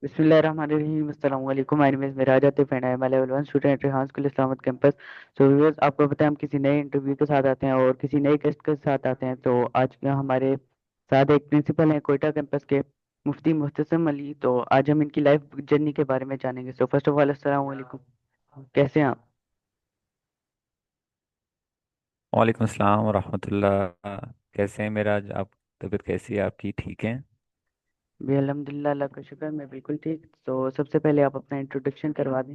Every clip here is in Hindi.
बिस्मिल्लाहिर्रहमानिर्रहीम अस्सलाम वालेकुम। My name is Miraj Atif and I am level 1 student Rehan school Islamabad campus. So viewers, आपको पता है हम किसी नए इंटरव्यू के साथ आते हैं और किसी नए गेस्ट के साथ आते हैं। तो आज के हमारे साथ एक प्रिंसिपल हैं कोयटा कैंपस के, मुफ्ती मुहतसम अली। तो आज हम इनकी लाइफ जर्नी के बारे में जानेंगे। सो फर्स्ट ऑफ ऑल अस्सलाम वालेकुम, कैसे हैं आप? वालेकुम अस्सलाम रहमतुल्लाह। कैसे हैं मेरा आप? तबीयत कैसी है आपकी? ठीक है। भी अल्हम्दुलिल्लाह, अल्लाह का शुक्र, मैं बिल्कुल ठीक। तो सबसे पहले आप अपना इंट्रोडक्शन करवा दें।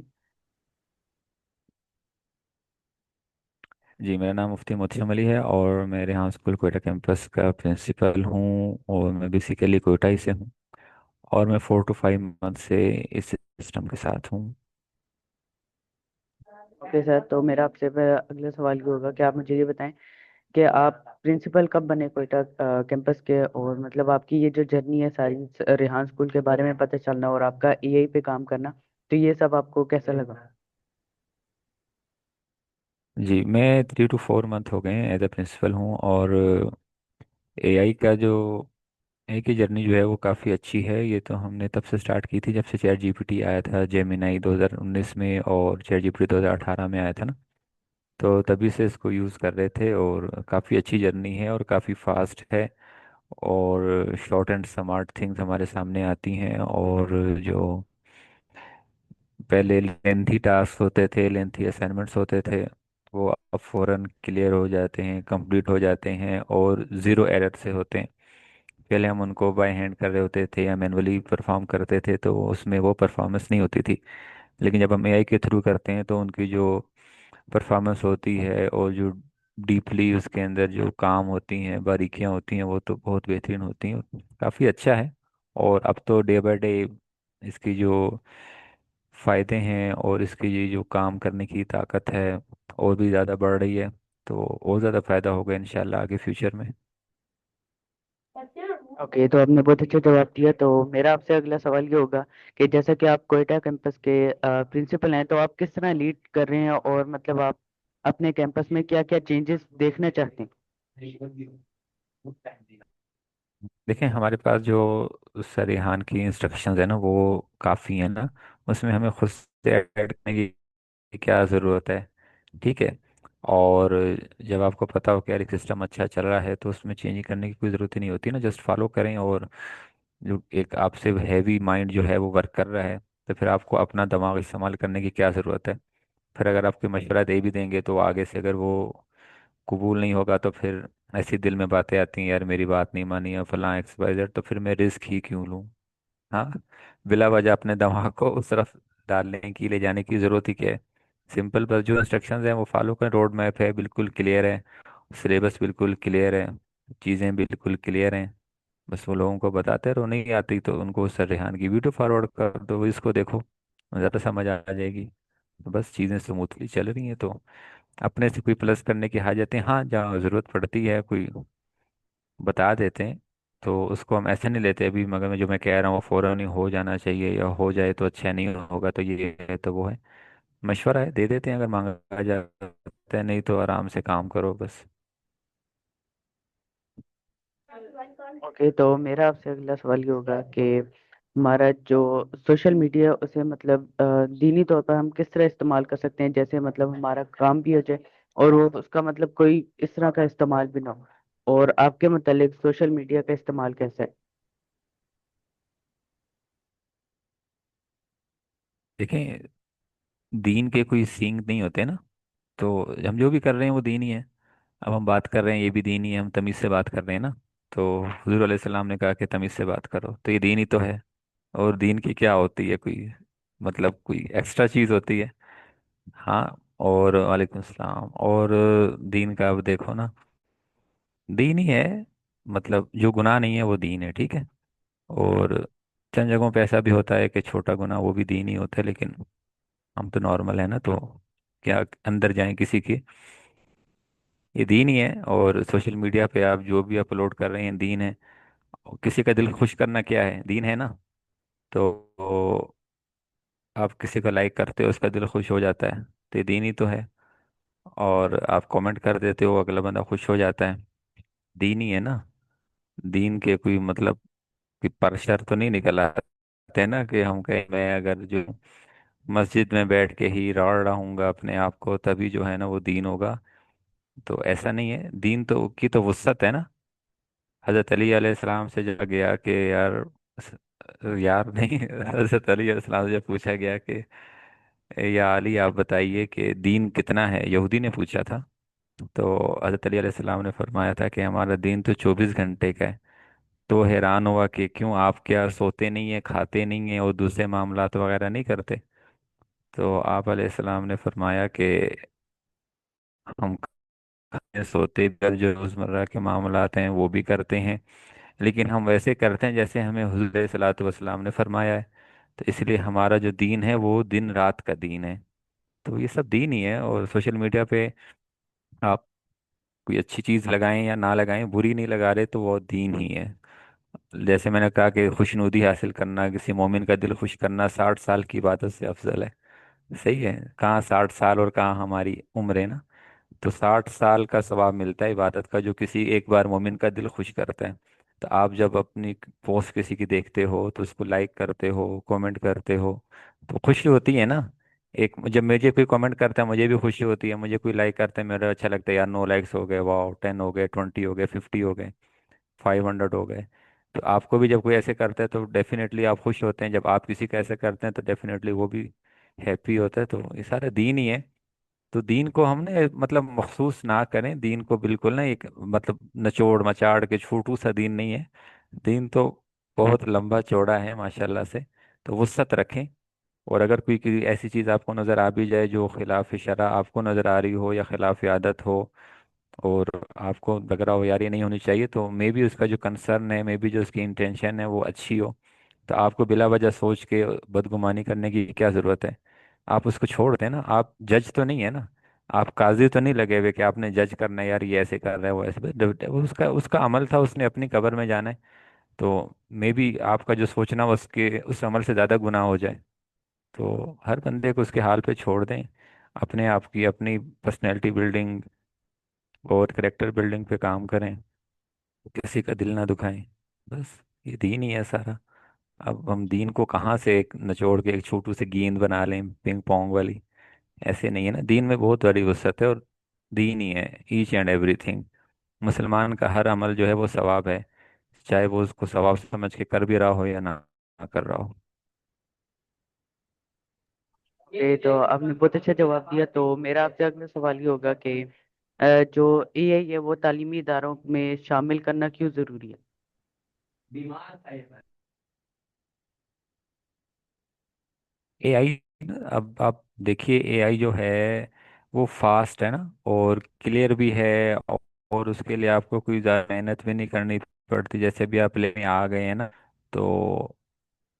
जी, मेरा नाम मुफ्ती मोहतरम अली है और मैं रेहान स्कूल कोयटा कैंपस का प्रिंसिपल हूँ और मैं बेसिकली कोयटा ही से हूँ। और मैं 4 to 5 मंथ से इस सिस्टम के साथ हूँ। ओके सर, तो मेरा आपसे अगला सवाल ये होगा कि आप मुझे ये बताएं कि आप प्रिंसिपल कब बने कोयटा कैंपस के, और मतलब आपकी ये जो जर्नी है सारी रेहान स्कूल के बारे में पता चलना और आपका एआई पे काम करना, तो ये सब आपको कैसा लगा? जी, मैं 3 to 4 मंथ हो गए हैं एज ए प्रिंसिपल हूँ। और एआई का जो एआई की जर्नी जो है वो काफ़ी अच्छी है। ये तो हमने तब से स्टार्ट की थी जब से चैट जीपीटी आया था, जेमिनाई 2019 में और चैट जीपीटी 2018 में आया था ना। तो तभी से इसको यूज़ कर रहे थे और काफ़ी अच्छी जर्नी है और काफ़ी फास्ट है। और शॉर्ट एंड स्मार्ट थिंग्स हमारे सामने आती हैं। और जो पहले लेंथी टास्क होते थे, लेंथी असाइनमेंट्स होते थे, वो अब फौरन क्लियर हो जाते हैं, कंप्लीट हो जाते हैं और ज़ीरो एरर से होते हैं। पहले हम उनको बाय हैंड कर रहे होते थे या मैनुअली परफॉर्म करते थे तो उसमें वो परफॉर्मेंस नहीं होती थी। लेकिन जब हम एआई के थ्रू करते हैं तो उनकी जो परफॉर्मेंस होती है और जो डीपली उसके अंदर जो काम होती हैं, बारीकियां होती हैं, वो तो बहुत बेहतरीन होती हैं। काफ़ी अच्छा है। और अब तो डे बाय डे इसकी जो फायदे हैं और इसकी ये जो काम करने की ताकत है और भी ज़्यादा बढ़ रही है। तो और ज़्यादा फायदा होगा इंशाल्लाह आगे फ्यूचर में। ओके, तो आपने बहुत अच्छा जवाब दिया। तो मेरा आपसे अगला सवाल ये होगा कि जैसा कि आप कोयटा कैंपस के प्रिंसिपल हैं, तो आप किस तरह लीड कर रहे हैं और मतलब आप अपने कैंपस में क्या क्या चेंजेस देखना चाहते हैं? देखें, हमारे पास जो सरेहान की इंस्ट्रक्शंस है ना वो काफ़ी है ना। उसमें हमें खुद से ऐड करने की क्या ज़रूरत है? ठीक है। और जब आपको पता हो कि यार सिस्टम अच्छा चल रहा है तो उसमें चेंज करने की कोई ज़रूरत ही नहीं होती ना, जस्ट फॉलो करें। और जो एक आपसे हैवी माइंड जो है वो वर्क कर रहा है तो फिर आपको अपना दिमाग इस्तेमाल करने की क्या ज़रूरत है? फिर अगर आपके मशवरा दे भी देंगे तो आगे से अगर वो कबूल नहीं होगा तो फिर ऐसी दिल में बातें आती हैं, यार मेरी बात नहीं मानी है फलां एक्स वाई जेड, तो फिर मैं रिस्क ही क्यों लूँ? हाँ, बिला वजह अपने दिमाग को उस तरफ डालने की, ले जाने की ज़रूरत ही क्या है? सिंपल, बस जो इंस्ट्रक्शंस हैं वो फॉलो करें। रोड मैप है, बिल्कुल क्लियर है। सिलेबस बिल्कुल क्लियर है। चीज़ें बिल्कुल क्लियर हैं। बस वो लोगों को बताते रहो, नहीं आती तो उनको सर रेहान की वीडियो फॉरवर्ड कर दो, इसको देखो, ज़्यादा समझ आ जाएगी। तो बस चीज़ें स्मूथली चल रही हैं। तो अपने से कोई प्लस करने की हाजत है? हाँ, जहाँ ज़रूरत पड़ती है कोई बता देते हैं तो उसको हम ऐसे नहीं लेते अभी, मगर मैं जो मैं कह रहा हूँ वो फौरन ही हो जाना चाहिए या हो जाए तो अच्छा नहीं होगा, तो ये है तो वो है। मशवरा है, दे देते हैं अगर मांगा जाता है, नहीं तो आराम से काम करो बस। ओके, तो मेरा आपसे अगला सवाल ये होगा कि हमारा जो सोशल मीडिया उसे मतलब दीनी तौर पर हम किस तरह इस्तेमाल कर सकते हैं, जैसे मतलब हमारा काम भी हो जाए और वो उसका मतलब कोई इस तरह का इस्तेमाल भी ना हो। और आपके मतलब सोशल मीडिया का इस्तेमाल कैसा है? देखें, दीन के कोई सींग नहीं होते ना। तो हम जो भी कर रहे हैं वो दीन ही है। अब हम बात कर रहे हैं ये भी दीन ही है, हम तमीज़ से बात कर रहे हैं ना। तो हुजूर अलैहि सलाम ने कहा कि तमीज़ से बात करो, तो ये दीन ही तो है। और दीन की क्या होती है? कोई मतलब कोई एक्स्ट्रा चीज़ होती है? हाँ। और वालेकुम सलाम। और दीन का अब देखो ना, दीन ही है। मतलब जो गुनाह नहीं है वो दीन है, ठीक है। और चंद जगहों पे ऐसा भी होता है कि छोटा गुनाह वो भी दीन ही होता है, लेकिन हम तो नॉर्मल है ना, तो क्या अंदर जाएं किसी के? ये दीन ही है। और सोशल मीडिया पे आप जो भी अपलोड कर रहे हैं दीन है। और किसी का दिल खुश करना क्या है? दीन है ना। तो आप किसी को लाइक करते हो, उसका दिल खुश हो जाता है, तो ये दीन ही तो है। और आप कमेंट कर देते हो, अगला बंदा खुश हो जाता है, दीन ही है ना। दीन के कोई मतलब कि परशर तो नहीं निकला हैं ना कि हम कहें मैं अगर जो मस्जिद में बैठ के ही रौड़ रहूंगा अपने आप को तभी जो है ना वो दीन होगा। तो ऐसा नहीं है, दीन तो की तो वुसअत है ना। हजरत अली अलैहिस्सलाम से जब गया कि यार, यार नहीं, हजरत अली अलैहिस्सलाम से जब पूछा गया कि या अली आप बताइए कि दीन कितना है, यहूदी ने पूछा था। तो हजरत अली अलैहिस्सलाम ने फरमाया था कि हमारा दीन तो 24 घंटे का है। तो हैरान हुआ कि क्यों, आप क्या सोते नहीं है, खाते नहीं है और दूसरे मामलात वगैरह नहीं करते? तो आप अलैहिस्सलाम ने फरमाया कि हम खाते सोते भी और जो रोज़मर्रा के मामलात हैं वो भी करते हैं, लेकिन हम वैसे करते हैं जैसे हमें हुज़ूर सल्लल्लाहु अलैहि वसल्लम ने फरमाया है। तो इसलिए हमारा जो दीन है वो दिन रात का दीन है। तो ये सब दीन ही है। और सोशल मीडिया पे आप कोई अच्छी चीज़ लगाएं या ना लगाएं, बुरी नहीं लगा रहे तो वो दीन ही है। जैसे मैंने कहा कि खुशनुदी हासिल करना, किसी मोमिन का दिल खुश करना 60 साल की इबादत से अफजल है। सही है, कहाँ 60 साल और कहाँ हमारी उम्र है ना। तो 60 साल का सवाब मिलता है इबादत का जो किसी एक बार मोमिन का दिल खुश करता है। तो आप जब अपनी पोस्ट किसी की देखते हो तो उसको लाइक करते हो, कमेंट करते हो, तो खुशी होती है ना। एक जब मुझे कोई कमेंट करता है मुझे भी खुशी होती है, मुझे कोई लाइक करता है मेरा अच्छा लगता है, यार 9 लाइक्स हो गए, वाह, 10 हो गए, 20 हो गए, 50 हो गए, 500 हो गए। तो आपको भी जब कोई ऐसे करता है तो डेफिनेटली आप खुश होते हैं, जब आप किसी का ऐसे करते हैं तो डेफिनेटली वो भी हैप्पी होता है। तो ये सारा दीन ही है। तो दीन को हमने मतलब मखसूस ना करें, दीन को बिल्कुल ना एक मतलब नचोड़ मचाड़ के छोटू सा दीन नहीं है। दीन तो बहुत लंबा चौड़ा है माशाल्लाह से। तो वुसअत रखें। और अगर कोई ऐसी चीज़ आपको नज़र आ भी जाए जो खिलाफ शरा आपको नज़र आ रही हो या खिलाफ आदत हो, और आपको लग रहा हो यार ये नहीं होनी चाहिए, तो मे बी उसका जो कंसर्न है, मे बी जो उसकी इंटेंशन है वो अच्छी हो, तो आपको बिला वजह सोच के बदगुमानी करने की क्या ज़रूरत है? आप उसको छोड़ दें ना, आप जज तो नहीं है ना। आप काजी तो नहीं लगे हुए कि आपने जज करना है, यार ये ऐसे कर रहा है वो ऐसे, वो उसका उसका अमल था, उसने अपनी कब्र में जाना है। तो मे बी आपका जो सोचना उसके उस अमल से ज़्यादा गुनाह हो जाए। तो हर बंदे को उसके हाल पे छोड़ दें। अपने आप की अपनी पर्सनैलिटी बिल्डिंग और करेक्टर बिल्डिंग पे काम करें, किसी का दिल ना दुखाएं। बस ये दीन ही है सारा। अब हम दीन को कहाँ से एक निचोड़ के एक छोटू से गेंद बना लें पिंग पोंग वाली? ऐसे नहीं है ना, दीन में बहुत बड़ी वसअत है। और दीन ही है ईच एंड एवरीथिंग। मुसलमान का हर अमल जो है वो सवाब है, चाहे वो उसको सवाब समझ के कर भी रहा हो या ना कर रहा हो। ये तो आपने बहुत अच्छा जवाब दिया। तो मेरा आपसे अगला सवाल ये होगा कि जो एआई है वो तालीमी इदारों में शामिल करना क्यों जरूरी है? एआई, अब आप देखिए एआई जो है वो फास्ट है ना, और क्लियर भी है। और उसके लिए आपको कोई ज़्यादा मेहनत भी नहीं करनी पड़ती। जैसे भी आप लेने आ गए हैं ना, तो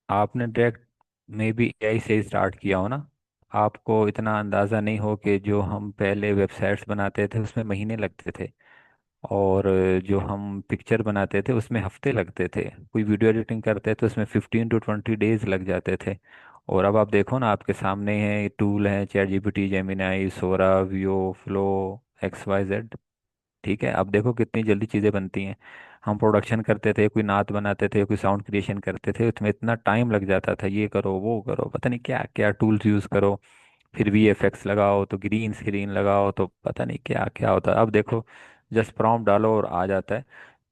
आपने डायरेक्ट में भी एआई से ही स्टार्ट किया हो ना, आपको इतना अंदाज़ा नहीं हो कि जो हम पहले वेबसाइट्स बनाते थे उसमें महीने लगते थे, और जो हम पिक्चर बनाते थे उसमें हफ्ते लगते थे, कोई वीडियो एडिटिंग करते तो उसमें 15 to 20 डेज लग जाते थे। और अब आप देखो ना, आपके सामने है टूल है, चैट जीपीटी, जेमिनाई, सोरा, वियो, फ्लो, XYZ। ठीक है, अब देखो कितनी जल्दी चीज़ें बनती हैं। हम प्रोडक्शन करते थे, कोई नात बनाते थे, कोई साउंड क्रिएशन करते थे, उसमें इतना टाइम लग जाता था, ये करो वो करो, पता नहीं क्या क्या टूल्स यूज़ करो। फिर VFX लगाओ तो ग्रीन स्क्रीन लगाओ तो पता नहीं क्या क्या होता है। अब देखो जस्ट प्रॉम्प्ट डालो और आ जाता है।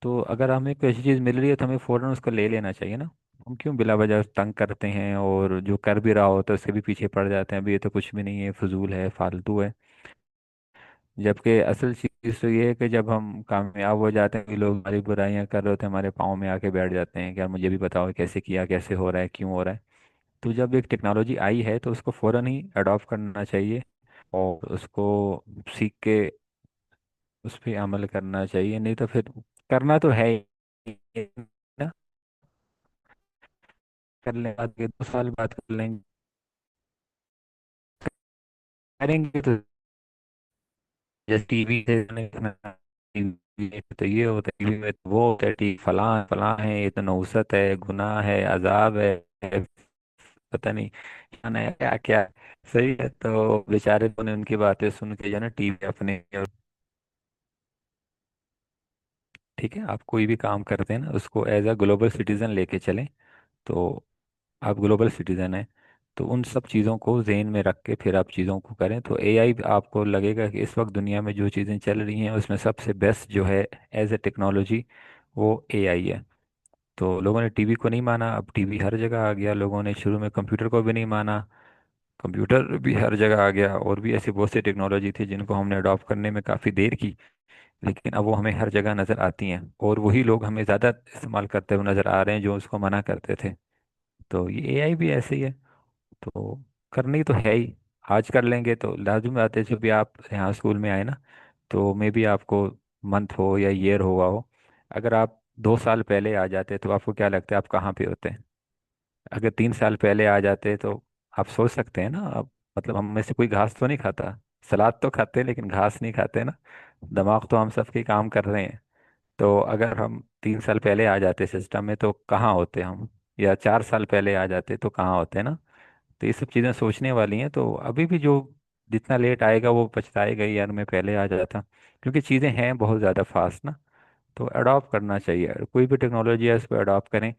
तो अगर हमें कोई ऐसी चीज़ मिल रही है तो हमें फ़ौरन उसको ले लेना चाहिए ना। हम क्यों बिला वजह तंग करते हैं, और जो कर भी रहा होता है उसके भी पीछे पड़ जाते हैं, अभी ये तो कुछ भी नहीं है, फजूल है, फालतू है। जबकि असल चीज़ तो ये है कि जब हम कामयाब हो जाते हैं, ये लोग हमारी बुराइयां कर रहे होते हैं, हमारे पाँव में आके बैठ जाते हैं कि यार मुझे भी बताओ कैसे किया, कैसे हो रहा है, क्यों हो रहा है। तो जब एक टेक्नोलॉजी आई है तो उसको फ़ौरन ही अडॉप्ट करना चाहिए, और उसको सीख के उस पर अमल करना चाहिए। नहीं तो फिर करना तो है ही ना, कर लें बाद के 2 साल बाद कर लेंगे, करेंगे तो जैसे टीवी से TV तो ये होता है, टीवी में तो वो होता है, फलां फलां है, ये तो नौसत है, गुनाह है, अजाब है, पता नहीं क्या नया क्या क्या है। सही है, तो बेचारे तो ने उनकी बातें सुन के जो है ना टीवी अपने। ठीक है, आप कोई भी काम करते हैं ना उसको एज अ ग्लोबल सिटीजन लेके चलें। तो आप ग्लोबल सिटीजन हैं, तो उन सब चीज़ों को जेन में रख के फिर आप चीज़ों को करें तो एआई आपको लगेगा कि इस वक्त दुनिया में जो चीज़ें चल रही हैं उसमें सबसे बेस्ट जो है एज ए टेक्नोलॉजी वो एआई है। तो लोगों ने टीवी को नहीं माना, अब टीवी हर जगह आ गया। लोगों ने शुरू में कंप्यूटर को भी नहीं माना, कंप्यूटर भी हर जगह आ गया। और भी ऐसी बहुत सी टेक्नोलॉजी थी जिनको हमने अडॉप्ट करने में काफ़ी देर की, लेकिन अब वो हमें हर जगह नज़र आती हैं और वही लोग हमें ज़्यादा इस्तेमाल करते हुए नज़र आ रहे हैं जो उसको मना करते थे। तो ये एआई भी ऐसे ही है। तो करनी तो है ही, आज कर लेंगे तो लाजमी बात है। जब भी आप यहाँ स्कूल में आए ना, तो मे भी आपको मंथ हो या ईयर हुआ हो, अगर आप 2 साल पहले आ जाते तो आपको क्या लगता है आप कहाँ पे होते? अगर 3 साल पहले आ जाते तो आप सोच सकते हैं ना आप, मतलब हम में से कोई घास तो नहीं खाता। सलाद तो खाते हैं लेकिन घास नहीं खाते ना। दिमाग तो हम सबके काम कर रहे हैं। तो अगर हम 3 साल पहले आ जाते सिस्टम में तो कहाँ होते हम, या 4 साल पहले आ जाते तो कहाँ होते ना। तो ये सब चीज़ें सोचने वाली हैं। तो अभी भी जो जितना लेट आएगा वो पछताएगा ही, यार मैं पहले आ जाता। क्योंकि चीज़ें हैं बहुत ज़्यादा फास्ट ना, तो अडॉप्ट करना चाहिए। कोई भी टेक्नोलॉजी है उसको अडॉप्ट करें।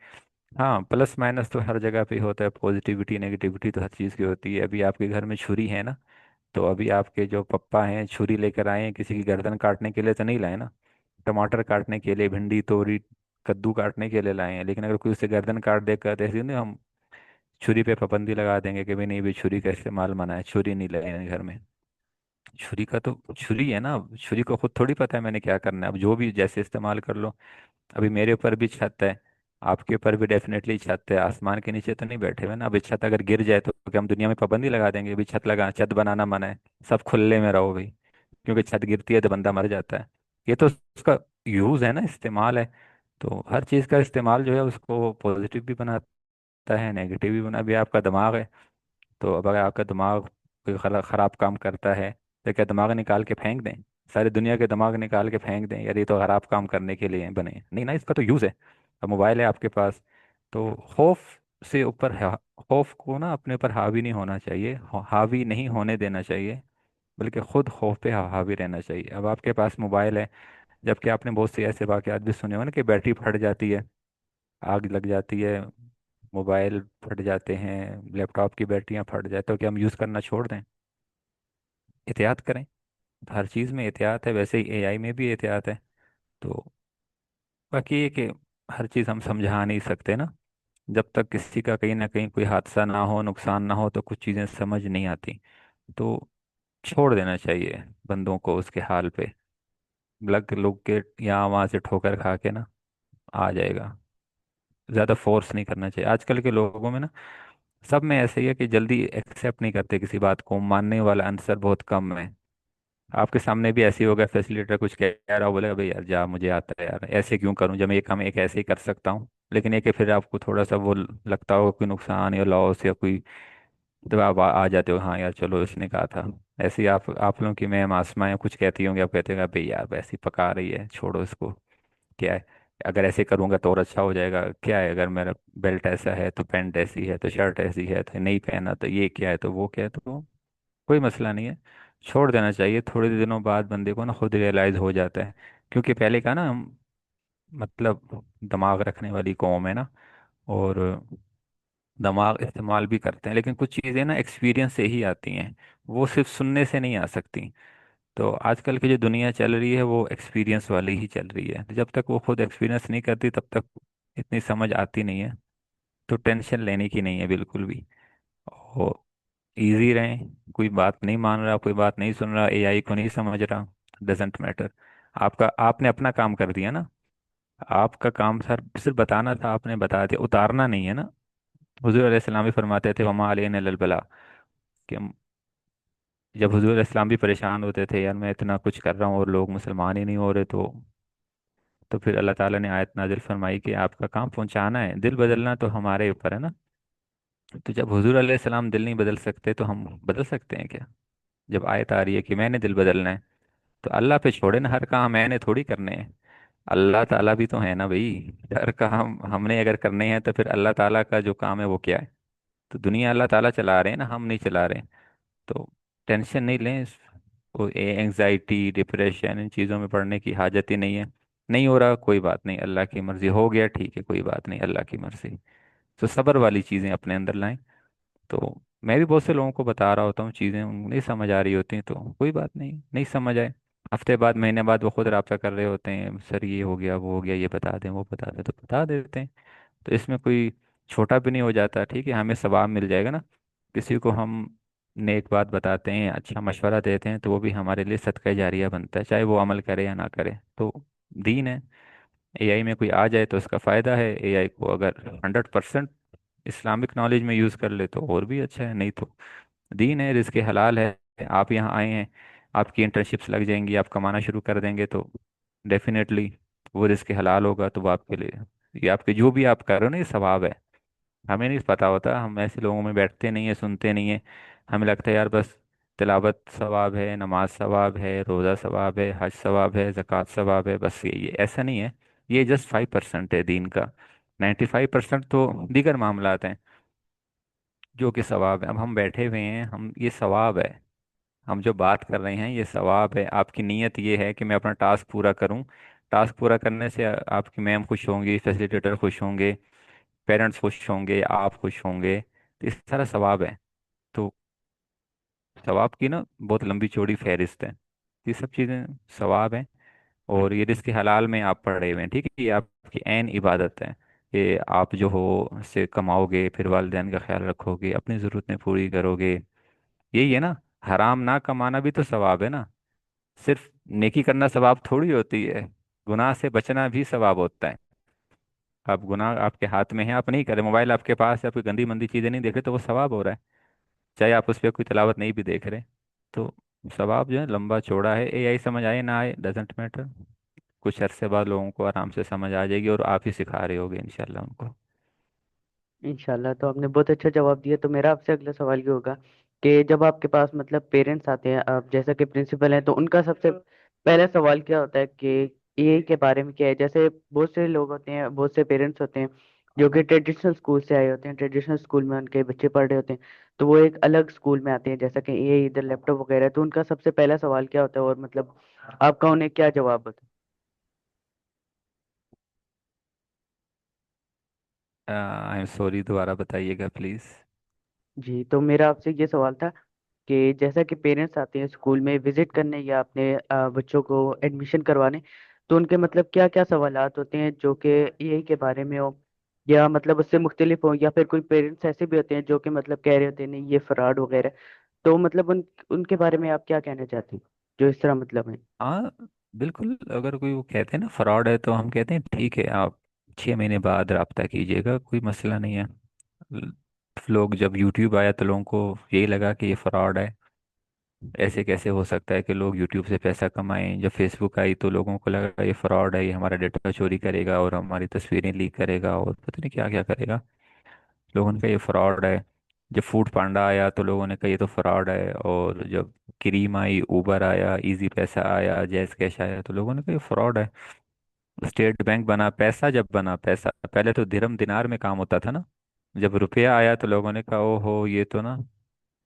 हाँ, प्लस माइनस तो हर जगह पे होता है, पॉजिटिविटी नेगेटिविटी तो हर चीज़ की होती है। अभी आपके घर में छुरी है ना, तो अभी आपके जो पप्पा हैं छुरी लेकर आए हैं किसी की गर्दन काटने के लिए तो नहीं लाए ना, टमाटर काटने के लिए, भिंडी तोरी कद्दू काटने के लिए लाए हैं। लेकिन अगर कोई उससे गर्दन काट देगा तो ऐसे नहीं हम छुरी पे पाबंदी लगा देंगे कि भाई नहीं भी छुरी का इस्तेमाल मना है, छुरी नहीं लाए घर में। छुरी का तो छुरी है ना, छुरी को खुद थोड़ी पता है मैंने क्या करना है। अब जो भी जैसे इस्तेमाल कर लो। अभी मेरे ऊपर भी छत है, आपके ऊपर भी डेफिनेटली छत है, आसमान के नीचे तो नहीं बैठे हुए ना। अभी छत अगर गिर जाए तो क्या हम दुनिया में पाबंदी लगा देंगे अभी छत लगा, छत बनाना मना है, सब खुले में रहो भाई? क्योंकि छत गिरती है तो बंदा मर जाता है। ये तो उसका यूज है ना, इस्तेमाल है। तो हर चीज़ का इस्तेमाल जो है उसको पॉजिटिव भी बनाता है, नेगेटिव भी बना। अभी आपका दिमाग है, तो अब अगर आपका दिमाग कोई खराब काम करता है तो क्या दिमाग निकाल के फेंक दें? सारी दुनिया के दिमाग निकाल के फेंक दें यार ये तो खराब काम करने के लिए बने हैं? नहीं ना, इसका तो यूज़ है। अब मोबाइल है आपके पास, तो खौफ से ऊपर खौफ को ना अपने ऊपर हावी नहीं होना चाहिए, हावी नहीं होने देना चाहिए, बल्कि खुद खौफ पे हावी रहना चाहिए। अब आपके पास मोबाइल है, जबकि आपने बहुत से ऐसे वाकयात भी सुने हो ना कि बैटरी फट जाती है, आग लग जाती है, मोबाइल फट जाते हैं, लैपटॉप की बैटरियां फट जाए, तो क्या हम यूज़ करना छोड़ दें? एहतियात करें। हर चीज़ में एहतियात है, वैसे ही एआई में भी एहतियात है। तो बाकी ये कि हर चीज़ हम समझा नहीं सकते ना, जब तक किसी का कहीं ना कहीं कोई हादसा ना हो, नुकसान ना हो, तो कुछ चीज़ें समझ नहीं आती। तो छोड़ देना चाहिए बंदों को उसके हाल पे। लग लोग के यहाँ वहाँ से ठोकर खा के ना आ जाएगा। ज़्यादा फोर्स नहीं करना चाहिए। आजकल के लोगों में ना, सब में ऐसे ही है कि जल्दी एक्सेप्ट नहीं करते किसी बात को, मानने वाला आंसर बहुत कम है। आपके सामने भी ऐसे ही होगा, फैसिलिटेटर कुछ कह रहा हो, बोलेगा भाई यार जा, मुझे आता है यार, ऐसे क्यों करूं जब मैं ये काम एक ऐसे ही कर सकता हूँ। लेकिन एक फिर आपको थोड़ा सा वो लगता होगा कोई नुकसान या लॉस या कोई, तो आप आ जाते हो हाँ यार चलो इसने कहा था। ऐसे ही आप लोगों की मैम आसमा या कुछ कहती होंगी, आप कहते हो भाई यार वैसे ही पका रही है, छोड़ो इसको, क्या है, अगर ऐसे करूंगा तो और अच्छा हो जाएगा, क्या है अगर मेरा बेल्ट ऐसा है तो पैंट ऐसी है तो शर्ट ऐसी है तो नहीं पहना तो ये क्या है तो वो क्या है, तो कोई मसला नहीं है। छोड़ देना चाहिए, थोड़े दिनों बाद बंदे को ना खुद रियलाइज हो जाता है। क्योंकि पहले का ना हम मतलब दिमाग रखने वाली कौम है ना, और दिमाग इस्तेमाल भी करते हैं, लेकिन कुछ चीज़ें ना एक्सपीरियंस से ही आती हैं, वो सिर्फ सुनने से नहीं आ सकती। तो आजकल की जो दुनिया चल रही है वो एक्सपीरियंस वाली ही चल रही है, तो जब तक वो खुद एक्सपीरियंस नहीं करती तब तक इतनी समझ आती नहीं है। तो टेंशन लेने की नहीं है बिल्कुल भी। और इजी रहें, कोई बात नहीं मान रहा, कोई बात नहीं सुन रहा, एआई को नहीं समझ रहा, डजेंट मैटर। आपका आपने अपना काम कर दिया ना, आपका काम सर सिर्फ बताना था, आपने बता दिया, उतारना नहीं है ना। हुजूर अलैहि सलाम भी फरमाते थे वमा अलैना इल्लल बला, कि जब हुजूर अलैहि सलाम भी परेशान होते थे यार मैं इतना कुछ कर रहा हूँ और लोग मुसलमान ही नहीं हो रहे, तो फिर अल्लाह ताला ने आयत नाजिल फरमाई कि आपका काम पहुंचाना है, दिल बदलना तो हमारे ऊपर है ना। तो जब हुजूर अलैहि सलाम दिल नहीं बदल सकते तो हम बदल सकते हैं क्या? जब आयत आ रही है कि मैंने दिल बदलना है, तो अल्लाह पे छोड़े ना, हर काम मैंने थोड़ी करने हैं। अल्लाह ताला भी तो है ना भाई, हर काम हमने अगर करने हैं तो फिर अल्लाह ताला का जो काम है वो क्या है? तो दुनिया अल्लाह ताला चला रहे हैं ना, हम नहीं चला रहे हैं। तो टेंशन नहीं लें, वो एंजाइटी डिप्रेशन इन चीज़ों में पड़ने की हाजत ही नहीं है। नहीं हो रहा कोई बात नहीं, अल्लाह की मर्जी, हो गया ठीक है कोई बात नहीं, अल्लाह की मर्जी। तो सब्र वाली चीज़ें अपने अंदर लाएं। तो मैं भी बहुत से लोगों को बता रहा होता हूँ चीज़ें, उनको नहीं समझ आ रही होती हैं, तो कोई बात नहीं, नहीं समझ आए, हफ्ते बाद महीने बाद वो खुद रब्ता कर रहे होते हैं, सर ये हो गया वो हो गया, ये बता दें वो बता दें, तो बता देते हैं। तो इसमें कोई छोटा भी नहीं हो जाता, ठीक है, हमें सवाब मिल जाएगा ना। किसी को हम नेक बात बताते हैं, अच्छा मशवरा देते हैं, तो वो भी हमारे लिए सदका जारिया बनता है, चाहे वो अमल करे या ना करे। तो दीन है। एआई में कोई आ जाए तो उसका फ़ायदा है, एआई को अगर 100% इस्लामिक नॉलेज में यूज़ कर ले तो और भी अच्छा है, नहीं तो दीन है, रिज़्क़ हलाल है। आप यहाँ आए हैं, आपकी इंटर्नशिप्स लग जाएंगी, आप कमाना शुरू कर देंगे, तो डेफिनेटली वो रिज़्क़ हलाल होगा, तो वो आपके लिए, ये आपके जो भी आप कर रहे हो ना, ये सवाब है। हमें नहीं पता होता, हम ऐसे लोगों में बैठते नहीं है, सुनते नहीं है, हमें लगता है यार बस तिलावत सवाब है, नमाज सवाब है, रोज़ा सवाब है, हज सवाब है, ज़कात सवाब है, बस ये ऐसा नहीं है। ये जस्ट 5% है दीन का। 95% तो दीगर मामलात हैं जो कि सवाब है। अब हम बैठे हुए हैं, हम ये सवाब है, हम जो बात कर रहे हैं ये सवाब है। आपकी नीयत ये है कि मैं अपना टास्क पूरा करूं, टास्क पूरा करने से आपकी मैम खुश होंगी, फैसिलिटेटर खुश होंगे, पेरेंट्स खुश होंगे, आप खुश होंगे, तो इस सारा सवाब है। तो सवाब की ना बहुत लंबी चौड़ी फहरिस्त है, ये सब चीज़ें सवाब हैं। और ये रिस्क हलाल में आप पड़े हुए हैं, ठीक है, ये आपकी ऐन इबादत है। ये आप जो हो इससे कमाओगे, फिर वालिदैन का ख्याल रखोगे, अपनी ज़रूरतें पूरी करोगे, यही है ना। हराम ना कमाना भी तो सवाब है ना। सिर्फ नेकी करना सवाब थोड़ी होती है, गुनाह से बचना भी सवाब होता है। आप गुनाह आपके हाथ में है, आप नहीं करें, मोबाइल आपके पास है, आप कोई गंदी मंदी चीज़ें नहीं देख रहे, तो वो सवाब हो रहा है, चाहे आप उस पर कोई तिलावत नहीं भी देख रहे। तो सवाब जो है लंबा चौड़ा है, एआई समझ आए ना आए डजेंट मैटर, कुछ अरसे बाद लोगों को आराम से समझ आ जाएगी, और आप ही सिखा रहे होगे इंशाल्लाह उनको। इंशाल्लाह। तो आपने बहुत अच्छा जवाब दिया। तो मेरा आपसे अगला सवाल ये होगा कि जब आपके पास मतलब पेरेंट्स आते हैं, आप जैसा कि प्रिंसिपल हैं, तो उनका सबसे पहला सवाल क्या होता है कि ये के बारे में क्या है। जैसे बहुत से लोग होते हैं, बहुत से पेरेंट्स होते हैं जो कि ट्रेडिशनल स्कूल से आए होते हैं, ट्रेडिशनल स्कूल में उनके बच्चे पढ़ रहे होते हैं, तो वो एक अलग स्कूल में आते हैं, जैसा कि ये इधर लैपटॉप वगैरह। तो उनका सबसे पहला सवाल क्या होता है, और मतलब आपका उन्हें क्या जवाब होता आई एम सॉरी, दोबारा बताइएगा प्लीज़। है? जी, तो मेरा आपसे ये सवाल था कि जैसा कि पेरेंट्स आते हैं स्कूल में विजिट करने या अपने बच्चों को एडमिशन करवाने, तो उनके मतलब क्या क्या सवालात होते हैं जो कि यही के बारे में हो, या मतलब उससे मुख्तलिफ हो, या फिर कोई पेरेंट्स ऐसे भी होते हैं जो कि मतलब कह रहे होते हैं नहीं ये फ्रॉड वगैरह। तो मतलब उनके बारे में आप क्या कहना चाहते हैं, जो इस तरह मतलब है? हाँ बिल्कुल, अगर कोई वो कहते हैं ना फ्रॉड है, तो हम कहते हैं ठीक है, आप 6 महीने बाद रब्ता कीजिएगा, कोई मसला नहीं है। ल- लोग जब यूट्यूब आया तो लोगों को यही लगा कि ये फ्रॉड है, ऐसे कैसे हो सकता है कि लोग यूट्यूब से पैसा कमाएं। जब फेसबुक आई तो लोगों को लगा ये फ्रॉड है, ये हमारा डेटा चोरी करेगा और हमारी तस्वीरें लीक करेगा और पता नहीं क्या क्या करेगा, लोगों ने कहा ये फ्रॉड है। जब फूड पांडा आया तो लोगों ने कहा ये तो फ्रॉड है, और जब क्रीम आई, उबर आया, इजी पैसा आया, जैज़ कैश आया, तो लोगों ने कहा ये फ्रॉड है। स्टेट बैंक बना, पैसा जब बना, पैसा पहले तो दिरहम दिनार में काम होता था ना, जब रुपया आया तो लोगों ने कहा ओहो ये तो ना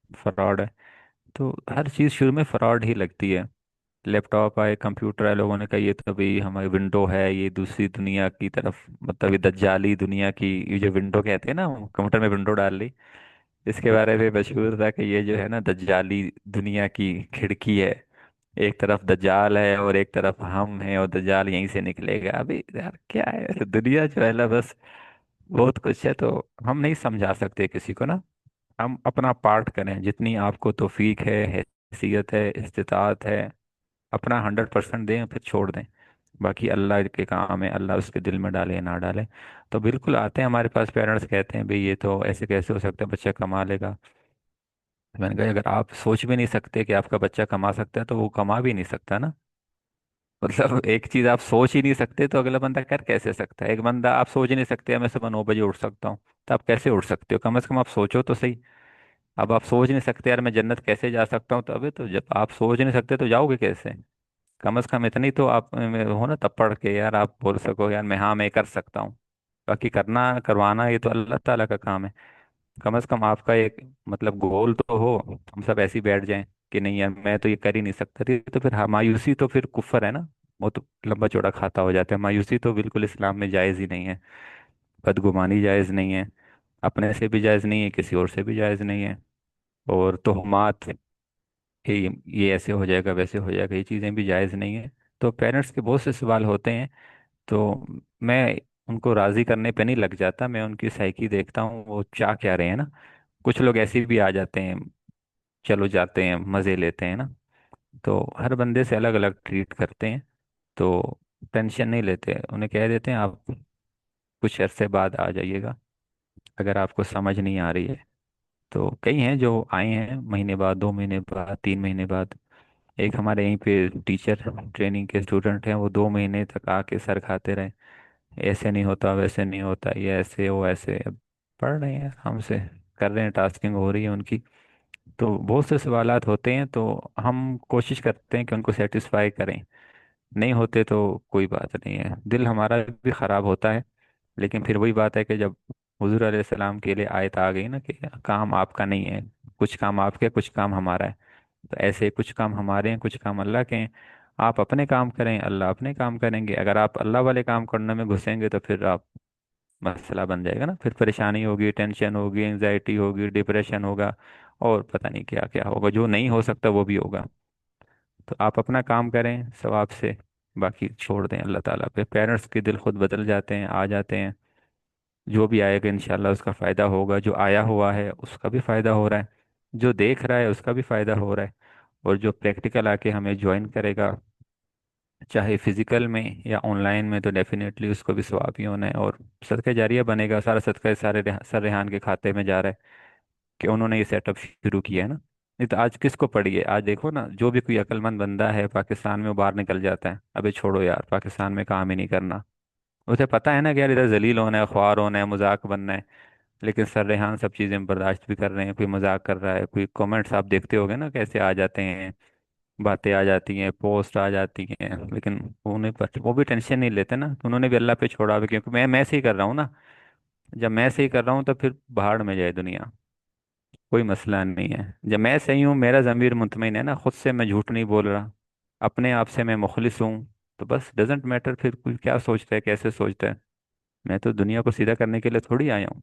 फ्रॉड है। तो हर चीज़ शुरू में फ्रॉड ही लगती है। लैपटॉप आए, कंप्यूटर आए, लोगों ने कहा ये तो भाई हमारी विंडो है, ये दूसरी दुनिया की तरफ, मतलब ये दज्जाली दुनिया की, ये जो विंडो कहते हैं ना, कंप्यूटर में विंडो डाल ली, इसके बारे में मशहूर था कि ये जो है ना दज्जाली दुनिया की खिड़की है, एक तरफ दज्जाल है और एक तरफ हम हैं, और दज्जाल यहीं से निकलेगा। अभी यार क्या है दुनिया जो है ना, बस बहुत कुछ है, तो हम नहीं समझा सकते किसी को ना। हम अपना पार्ट करें, जितनी आपको तौफीक है, हैसियत है, इस्तिताअत है, अपना 100% दें, फिर छोड़ दें। बाकी अल्लाह के काम है, अल्लाह उसके दिल में डाले या ना डाले। तो बिल्कुल आते हैं हमारे पास पेरेंट्स, कहते हैं भाई ये तो ऐसे कैसे हो सकता है, बच्चा कमा लेगा। मैंने कहा अगर आप सोच भी नहीं सकते कि आपका बच्चा कमा सकता है, तो वो कमा भी नहीं सकता ना। मतलब एक चीज आप सोच ही नहीं सकते, तो अगला बंदा कर कैसे सकता है। एक बंदा आप सोच ही नहीं सकते मैं सुबह 9 बजे उठ सकता हूँ, तो आप कैसे उठ सकते हो? कम से कम आप सोचो तो सही। अब आप सोच नहीं सकते यार मैं जन्नत कैसे जा सकता हूँ, तो अबे तो जब आप सोच नहीं सकते तो जाओगे कैसे? कम से कम इतनी तो आप में हो ना, तब पढ़ के यार आप बोल सको यार मैं, हाँ मैं कर सकता हूँ। बाकी करना करवाना ये तो अल्लाह ताला का काम है। कम से कम आपका एक मतलब गोल तो हो। हम सब ऐसे ही बैठ जाएं कि नहीं यार मैं तो ये कर ही नहीं सकता, तो फिर हाँ, मायूसी तो फिर कुफर है ना, वो तो लंबा चौड़ा खाता हो जाता है। मायूसी तो बिल्कुल इस्लाम में जायज़ ही नहीं है, बदगुमानी जायज़ नहीं है, अपने से भी जायज़ नहीं है, किसी और से भी जायज़ नहीं है। और तोहमात कि ये ऐसे हो जाएगा वैसे हो जाएगा, ये चीज़ें भी जायज़ नहीं है। तो पेरेंट्स के बहुत से सवाल होते हैं। तो मैं उनको राज़ी करने पे नहीं लग जाता, मैं उनकी साइकी देखता हूँ वो चाह क्या रहे हैं ना। कुछ लोग ऐसे भी आ जाते हैं, चलो जाते हैं मज़े लेते हैं ना। तो हर बंदे से अलग अलग ट्रीट करते हैं। तो टेंशन नहीं लेते, उन्हें कह देते हैं आप कुछ अरसे बाद आ जाइएगा अगर आपको समझ नहीं आ रही है। तो कई हैं जो आए हैं महीने बाद, 2 महीने बाद, 3 महीने बाद। एक हमारे यहीं पे टीचर ट्रेनिंग के स्टूडेंट हैं, वो 2 महीने तक आके सर खाते रहे, ऐसे नहीं होता वैसे नहीं होता, ये ऐसे वो ऐसे। अब पढ़ रहे हैं हमसे, कर रहे हैं, टास्किंग हो रही है उनकी। तो बहुत से सवालात होते हैं, तो हम कोशिश करते हैं कि उनको सेटिस्फाई करें। नहीं होते तो कोई बात नहीं है, दिल हमारा भी ख़राब होता है। लेकिन फिर वही बात है कि जब हुजूर अलैहि सलाम के लिए आयत आ गई ना कि काम आपका नहीं है, कुछ काम आपके कुछ काम हमारा है। तो ऐसे कुछ काम हमारे हैं कुछ काम अल्लाह के हैं। आप अपने काम करें, अल्लाह अपने काम करेंगे। अगर आप अल्लाह वाले काम करने में घुसेंगे तो फिर आप मसला बन जाएगा ना, फिर परेशानी होगी, टेंशन होगी, एंजाइटी होगी, डिप्रेशन होगा, और पता नहीं क्या क्या होगा, जो नहीं हो सकता वो भी होगा। तो आप अपना काम करें सवाब से, बाकी छोड़ दें अल्लाह ताला पे। पेरेंट्स के दिल खुद बदल जाते हैं, आ जाते हैं। जो भी आएगा इंशाल्लाह उसका फ़ायदा होगा, जो आया हुआ है उसका भी फ़ायदा हो रहा है, जो देख रहा है उसका भी फ़ायदा हो रहा है। और जो प्रैक्टिकल आके हमें ज्वाइन करेगा, चाहे फिजिकल में या ऑनलाइन में, तो डेफिनेटली उसको भी सवाब ही होना है। और सदका जारिया बनेगा, सारा सदका सारे सर रेहान के खाते में जा रहा है कि उन्होंने ये सेटअप शुरू किया है ना। नहीं तो आज किसको पड़ी है? आज देखो ना, जो भी कोई अक्लमंद बंदा है पाकिस्तान में वो बाहर निकल जाता है, अबे छोड़ो यार पाकिस्तान में काम ही नहीं करना। उसे पता है ना कि यार इधर जलील होना है, ख्वार होना है, मजाक बनना है। लेकिन सर रेहान सब चीज़ें बर्दाश्त भी कर रहे हैं। कोई मजाक कर रहा है, कोई कमेंट्स आप देखते होगे ना कैसे आ जाते हैं, बातें आ जाती हैं, पोस्ट आ जाती हैं, लेकिन उन्हें पर वो भी टेंशन नहीं लेते ना। तो उन्होंने भी अल्लाह पे छोड़ा भी, क्योंकि मैं से ही कर रहा हूँ ना। जब मैं से ही कर रहा हूँ तो फिर भाड़ में जाए दुनिया, कोई मसला नहीं है। जब मैं सही हूँ, मेरा ज़मीर मुतमईन है ना, खुद से मैं झूठ नहीं बोल रहा, अपने आप से मैं मुखलिस हूँ, तो बस डजेंट मैटर फिर कोई क्या सोचता है कैसे सोचता है। मैं तो दुनिया को सीधा करने के लिए थोड़ी आया हूँ,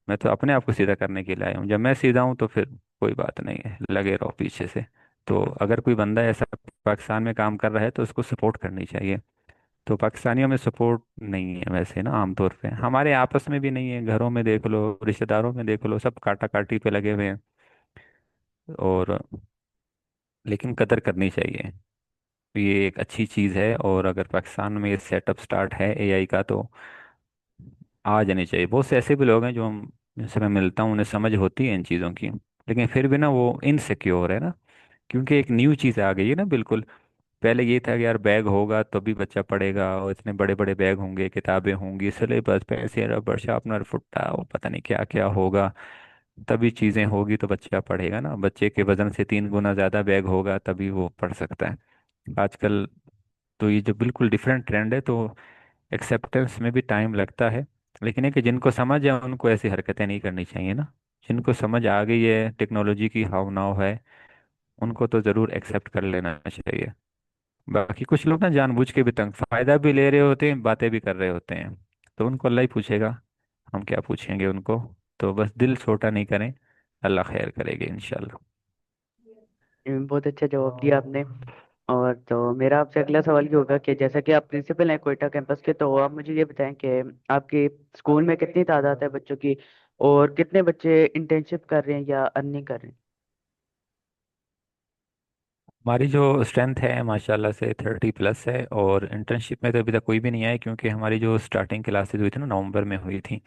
मैं तो अपने आप को सीधा करने के लिए आया हूँ। जब मैं सीधा हूँ तो फिर कोई बात नहीं है, लगे रहो पीछे से। तो अगर कोई बंदा ऐसा पाकिस्तान में काम कर रहा है तो उसको सपोर्ट करनी चाहिए। तो पाकिस्तानियों में सपोर्ट नहीं है वैसे ना, आमतौर पे हमारे आपस में भी नहीं है, घरों में देख लो, रिश्तेदारों में देख लो, सब काटा काटी पे लगे हुए हैं। और लेकिन कदर करनी चाहिए, ये एक अच्छी चीज़ है। और अगर पाकिस्तान में ये सेटअप स्टार्ट है एआई का, तो आ जानी चाहिए। बहुत से ऐसे भी लोग हैं जो हम जिनसे मैं मिलता हूँ, उन्हें समझ होती है इन चीज़ों की, लेकिन फिर भी ना वो इनसिक्योर है ना, क्योंकि एक न्यू चीज़ आ गई है ना बिल्कुल। पहले ये था कि यार बैग होगा तो भी बच्चा पढ़ेगा, और इतने बड़े बड़े बैग होंगे, किताबें होंगी, सिलेबस, पेंसिल, रबर, शार्पनर, फुट्टा, और पता नहीं क्या क्या होगा, तभी चीज़ें होगी तो बच्चा पढ़ेगा ना। बच्चे के वजन से 3 गुना ज़्यादा बैग होगा तभी वो पढ़ सकता है आजकल। तो ये जो बिल्कुल डिफरेंट ट्रेंड है, तो एक्सेप्टेंस में भी टाइम लगता है। लेकिन है कि जिनको समझ है उनको ऐसी हरकतें नहीं करनी चाहिए ना। जिनको समझ आ गई है टेक्नोलॉजी की हाव नाव है, उनको तो ज़रूर एक्सेप्ट कर लेना चाहिए। बाकी कुछ लोग ना जानबूझ के भी तंग फायदा भी ले रहे होते हैं, बातें भी कर रहे होते हैं, तो उनको अल्लाह ही पूछेगा, हम क्या पूछेंगे उनको। तो बस दिल छोटा नहीं करें, अल्लाह खैर करेंगे इंशाल्लाह। बहुत अच्छा जवाब दिया आपने। और तो मेरा आपसे अगला सवाल ये होगा कि जैसा कि आप प्रिंसिपल हैं कोयटा कैंपस के, तो आप मुझे ये बताएं कि आपके स्कूल में कितनी तादाद है बच्चों की, और कितने बच्चे इंटर्नशिप कर रहे हैं या अर्निंग कर रहे हैं। हमारी जो स्ट्रेंथ है माशाल्लाह से 30+ है, और इंटर्नशिप में तो अभी तक कोई भी नहीं आया, क्योंकि हमारी जो स्टार्टिंग क्लासेज हुई थी ना नवंबर में हुई थी।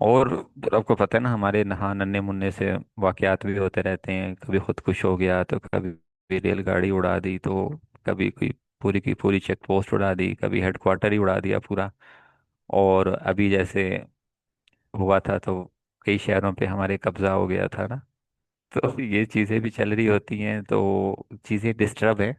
और आपको पता है ना हमारे नहा नन्हे मुन्ने से वाकयात भी होते रहते हैं, कभी खुदकुश हो गया तो कभी रेलगाड़ी उड़ा दी, तो कभी कोई पूरी की पूरी चेक पोस्ट उड़ा दी, कभी हेडक्वार्टर ही उड़ा दिया पूरा। और अभी जैसे हुआ था तो कई शहरों पे हमारे कब्जा हो गया था ना। तो ये चीज़ें भी चल रही होती हैं, तो चीज़ें डिस्टर्ब है।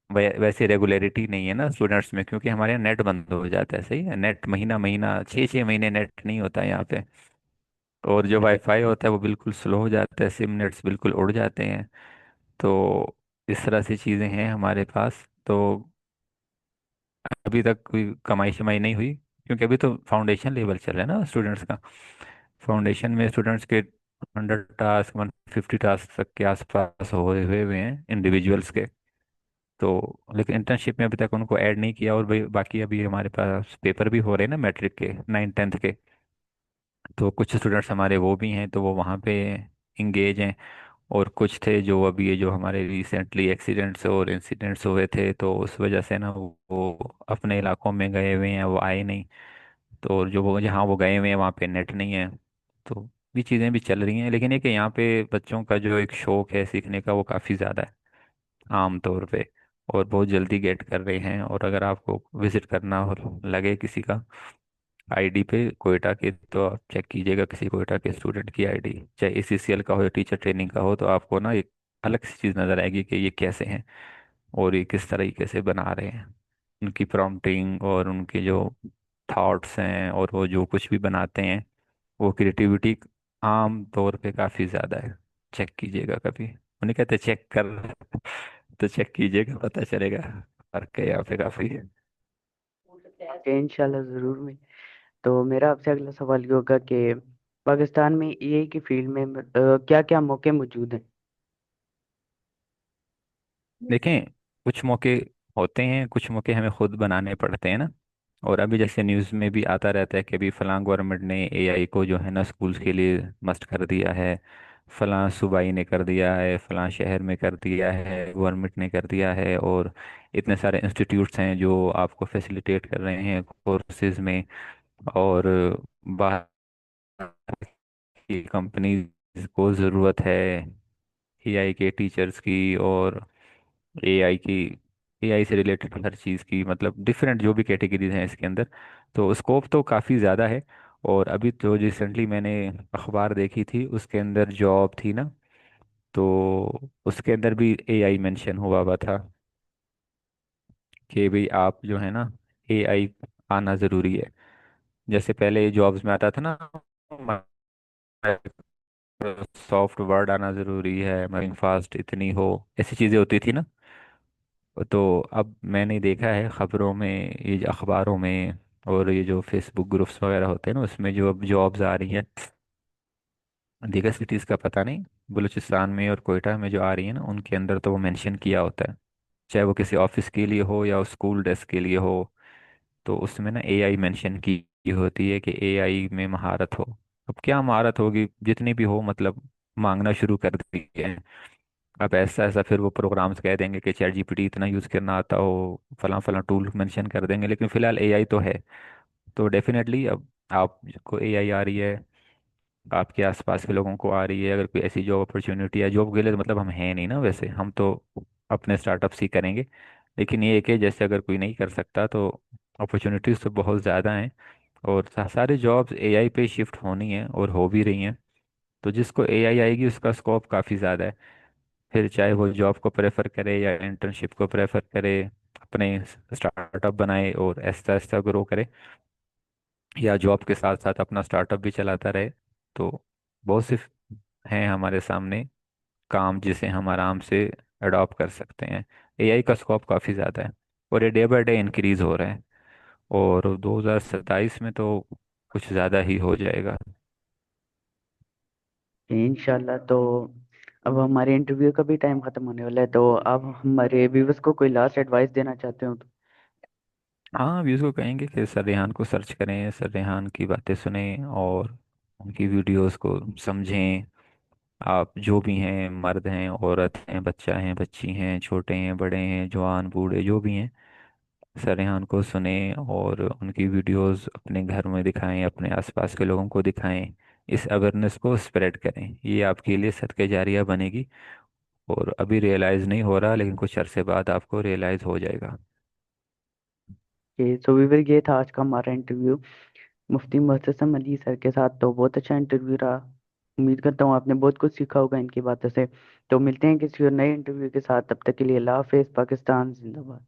वैसे रेगुलरिटी नहीं है ना स्टूडेंट्स में, क्योंकि हमारे यहाँ नेट बंद हो जाता है। सही है, नेट महीना महीना 6 6 महीने नेट नहीं होता है यहाँ पे। और जो वाईफाई होता है वो बिल्कुल स्लो हो जाता है, सिम नेट्स बिल्कुल उड़ जाते हैं। तो इस तरह से चीज़ें हैं हमारे पास। तो अभी तक कोई कमाई शमाई नहीं हुई, क्योंकि अभी तो फाउंडेशन लेवल चल रहा है ना स्टूडेंट्स का। फाउंडेशन में स्टूडेंट्स के 100 टास्क 150 टास्क तक के आसपास हुए हुए हुए हैं इंडिविजुअल्स के। तो लेकिन इंटर्नशिप में अभी तक उनको ऐड नहीं किया। और भाई बाकी अभी हमारे पास पेपर भी हो रहे हैं ना, मैट्रिक के 9th 10th के। तो कुछ स्टूडेंट्स हमारे वो भी हैं, तो वो वहाँ पे इंगेज हैं। और कुछ थे जो अभी ये जो हमारे रिसेंटली एक्सीडेंट्स और इंसिडेंट्स हुए थे, तो उस वजह से ना वो अपने इलाकों में गए हुए हैं, वो आए नहीं। तो और जो वो जहाँ वो गए हुए हैं वहाँ पे नेट नहीं है। तो ये चीज़ें भी चल रही हैं, लेकिन ये कि यहाँ पे बच्चों का जो एक शौक है सीखने का वो काफ़ी ज़्यादा है आम तौर पे। और बहुत जल्दी गेट कर रहे हैं। और अगर आपको विजिट करना हो लगे किसी का आईडी पे कोयटा के, तो आप चेक कीजिएगा किसी कोयटा के स्टूडेंट की आईडी, चाहे एसीसीएल का हो या टीचर ट्रेनिंग का हो, तो आपको ना एक अलग सी चीज़ नज़र आएगी कि ये कैसे हैं और ये किस तरीके से बना रहे हैं। उनकी प्रॉम्प्टिंग और उनके जो थॉट्स हैं और वो जो कुछ भी बनाते हैं, वो क्रिएटिविटी आम तौर पे काफ़ी ज़्यादा है। चेक कीजिएगा कभी, उन्हें कहते चेक कर तो चेक कीजिएगा, पता चलेगा। फर्क है यहाँ पे काफ़ी। इंशाल्लाह ज़रूर में। तो मेरा आपसे अगला सवाल ये होगा कि पाकिस्तान में एआई की फील्ड में क्या क्या मौके मौजूद हैं। देखें, कुछ मौके होते हैं, कुछ मौके हमें खुद बनाने पड़ते हैं ना। और अभी जैसे न्यूज़ में भी आता रहता है कि अभी फलां गवर्नमेंट ने एआई को जो है ना स्कूल्स के लिए मस्ट कर दिया है, फलां सूबाई ने कर दिया है, फलां शहर में कर दिया है, गवर्नमेंट ने कर दिया है। और इतने सारे इंस्टीट्यूट्स हैं जो आपको फैसिलिटेट कर रहे हैं कोर्सेज में। और बाहर की कंपनीज को ज़रूरत है एआई के टीचर्स की, और एआई की, एआई से रिलेटेड हर चीज़ की, मतलब डिफरेंट जो भी कैटेगरीज हैं इसके अंदर। तो स्कोप तो काफ़ी ज़्यादा है। और अभी तो रिसेंटली मैंने अखबार देखी थी, उसके अंदर जॉब थी ना, तो उसके अंदर भी एआई मेंशन हुआ हुआ था कि भाई आप जो है ना एआई आना ज़रूरी है। जैसे पहले जॉब्स में आता था ना, माइक्रोसॉफ्ट वर्ड आना ज़रूरी है, माइक्रोसॉफ्ट फास्ट इतनी हो, ऐसी चीज़ें होती थी ना। तो अब मैंने देखा है खबरों में, ये जो अखबारों में और ये जो फेसबुक ग्रुप्स वगैरह होते हैं ना, उसमें जो अब जॉब्स आ रही हैं दीगर सिटीज़ का पता नहीं, बलूचिस्तान में और कोयटा में जो आ रही है ना, उनके अंदर तो वो मेंशन किया होता है, चाहे वो किसी ऑफिस के लिए हो या स्कूल डेस्क के लिए हो। तो उसमें ना एआई मेंशन की होती है कि एआई में महारत हो। अब क्या महारत होगी, जितनी भी हो, मतलब मांगना शुरू कर दी है। अब ऐसा ऐसा फिर वो प्रोग्राम्स कह देंगे कि चैट जीपीटी इतना यूज़ करना आता हो, फला फला टूल मेंशन कर देंगे, लेकिन फिलहाल एआई तो है। तो डेफिनेटली अब आपको एआई आ रही है, आपके आसपास के लोगों को आ रही है। अगर कोई ऐसी जॉब अपॉर्चुनिटी है, जॉब के लिए तो मतलब हम हैं नहीं ना, वैसे हम तो अपने स्टार्टअप्स ही करेंगे। लेकिन ये है कि जैसे अगर कोई नहीं कर सकता तो अपॉर्चुनिटीज़ तो बहुत ज़्यादा हैं। और सारी जॉब्स एआई पे शिफ्ट होनी है और हो भी रही हैं। तो जिसको एआई आएगी उसका स्कोप काफ़ी ज़्यादा है। फिर चाहे वो जॉब को प्रेफर करे या इंटर्नशिप को प्रेफर करे, अपने स्टार्टअप बनाए और ऐसा ऐसा ग्रो करे, या जॉब के साथ साथ अपना स्टार्टअप भी चलाता रहे। तो बहुत से हैं हमारे सामने काम जिसे हम आराम से अडॉप्ट कर सकते हैं। एआई का स्कोप काफ़ी ज़्यादा है और ये डे बाय डे इंक्रीज हो रहा है। और 2027 में तो कुछ ज़्यादा ही हो जाएगा। इंशाल्लाह। तो अब हमारे इंटरव्यू का भी टाइम खत्म होने वाला है, तो आप हमारे व्यूवर्स को कोई लास्ट एडवाइस देना चाहते हो तो। हाँ, व्यूज़ को कहेंगे कि सर रेहान को सर्च करें, सर रेहान की बातें सुनें और उनकी वीडियोस को समझें। आप जो भी हैं, मर्द हैं, औरत हैं, बच्चा हैं, बच्ची हैं, छोटे हैं, बड़े हैं, जवान बूढ़े जो भी हैं, सर रेहान को सुने और उनकी वीडियोस अपने घर में दिखाएं, अपने आसपास के लोगों को दिखाएं। इस अवेयरनेस को स्प्रेड करें, ये आपके लिए सदका जारिया बनेगी। और अभी रियलाइज़ नहीं हो रहा, लेकिन कुछ अरसे बाद आपको रियलाइज़ हो जाएगा। ये सो वीवर ये था आज का हमारा इंटरव्यू मुफ्ती मोहतसम अली सर के साथ। तो बहुत अच्छा इंटरव्यू रहा। उम्मीद करता हूँ आपने बहुत कुछ सीखा होगा इनकी बातों से। तो मिलते हैं किसी और नए इंटरव्यू के साथ, तब तक के लिए अल्लाह हाफिज़। पाकिस्तान जिंदाबाद।